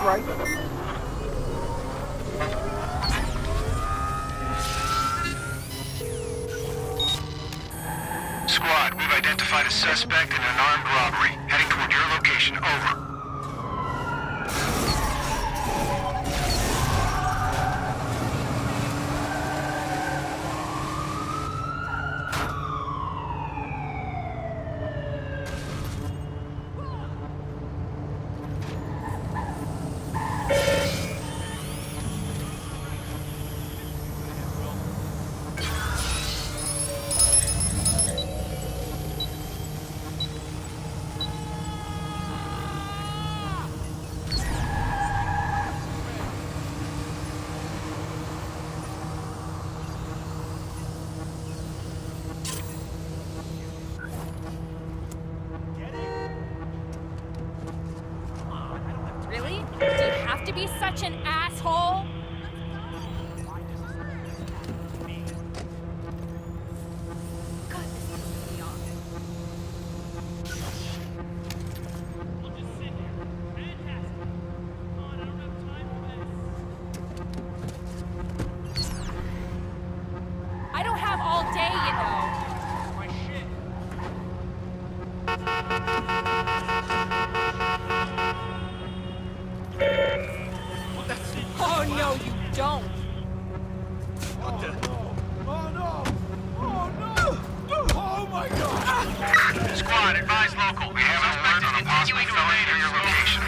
right. Squad, we've identified a suspect in an armed robbery. Heading toward your location. Over. Really? Do you have to be such an asshole? God, this pisses me off. I don't have all day, you know. Oh no, you don't. Squad, advise local. We have an alert on a possible felony near your location.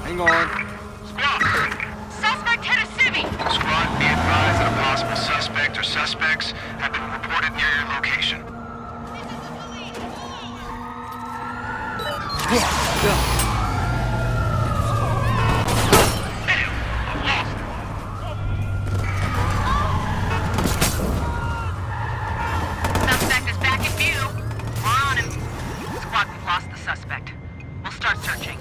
Hang on. Squad! Suspect hit a civvy! Squad, be advised that a possible suspect or suspects have been reported near your location. Suspect is back in view. We're on him. Squad, we've lost the suspect. We'll start searching.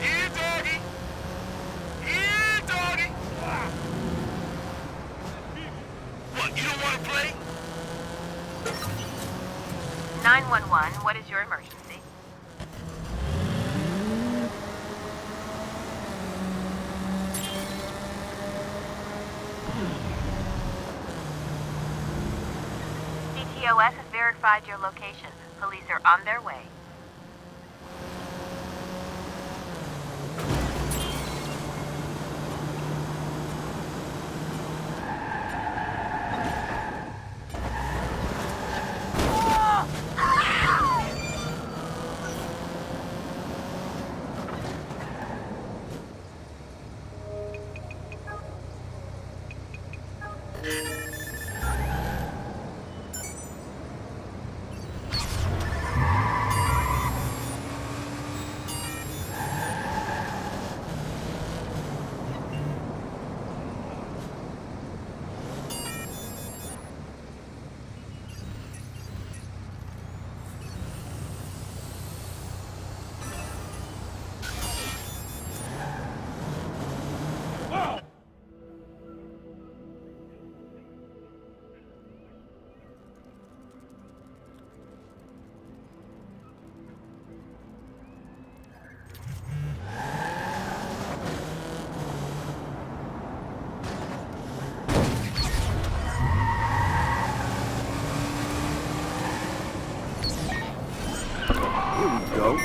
Here, doggy! Here, doggy! What, you don't want to play? 911, what is your emergency? CTOS has verified your location. Police are on their way. Go.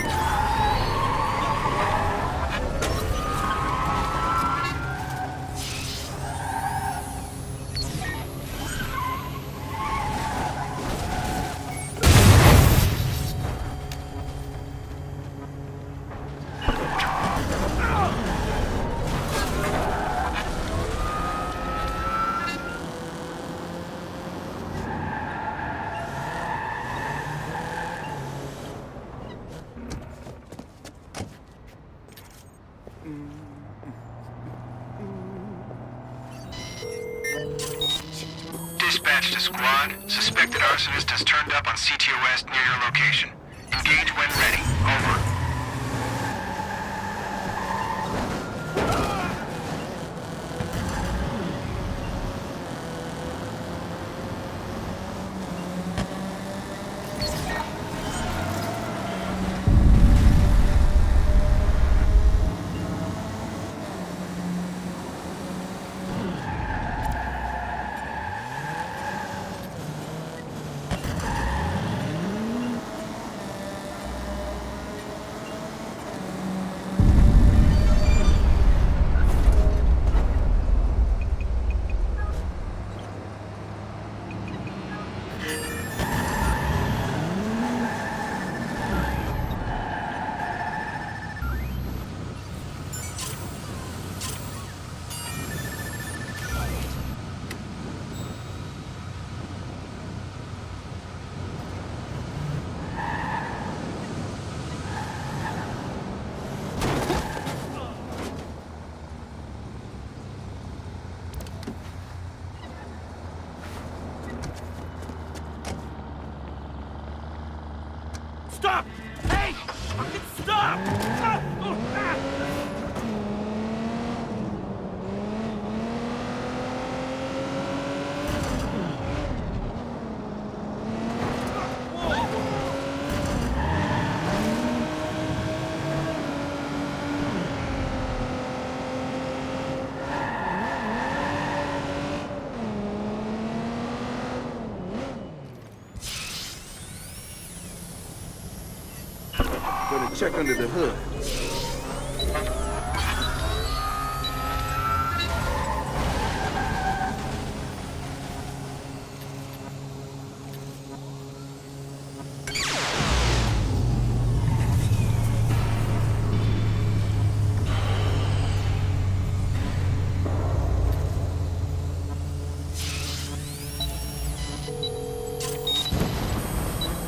Dispatch to squad. Suspected arsonist has turned up on CTOS near your location. Engage when ready. Over. Stop! Hey! Fucking stop! Gonna check under the hood.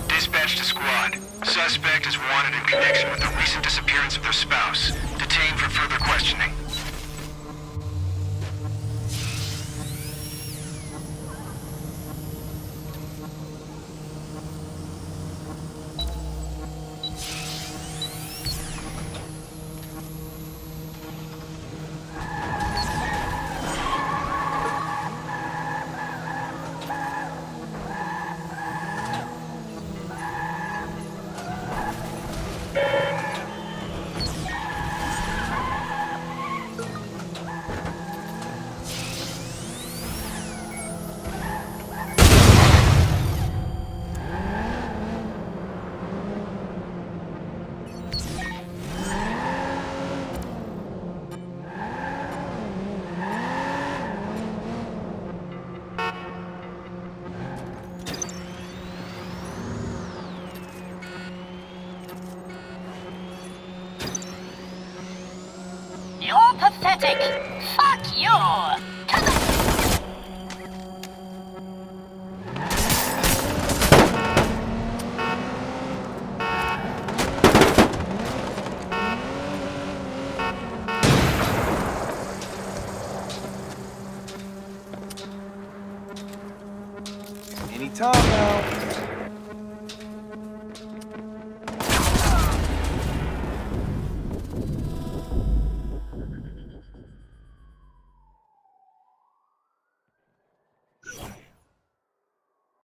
Dispatch to squad. Suspect is wanted in connection with the recent disappearance of their spouse. Detained for further questioning. You're pathetic. Fuck you. Anytime now.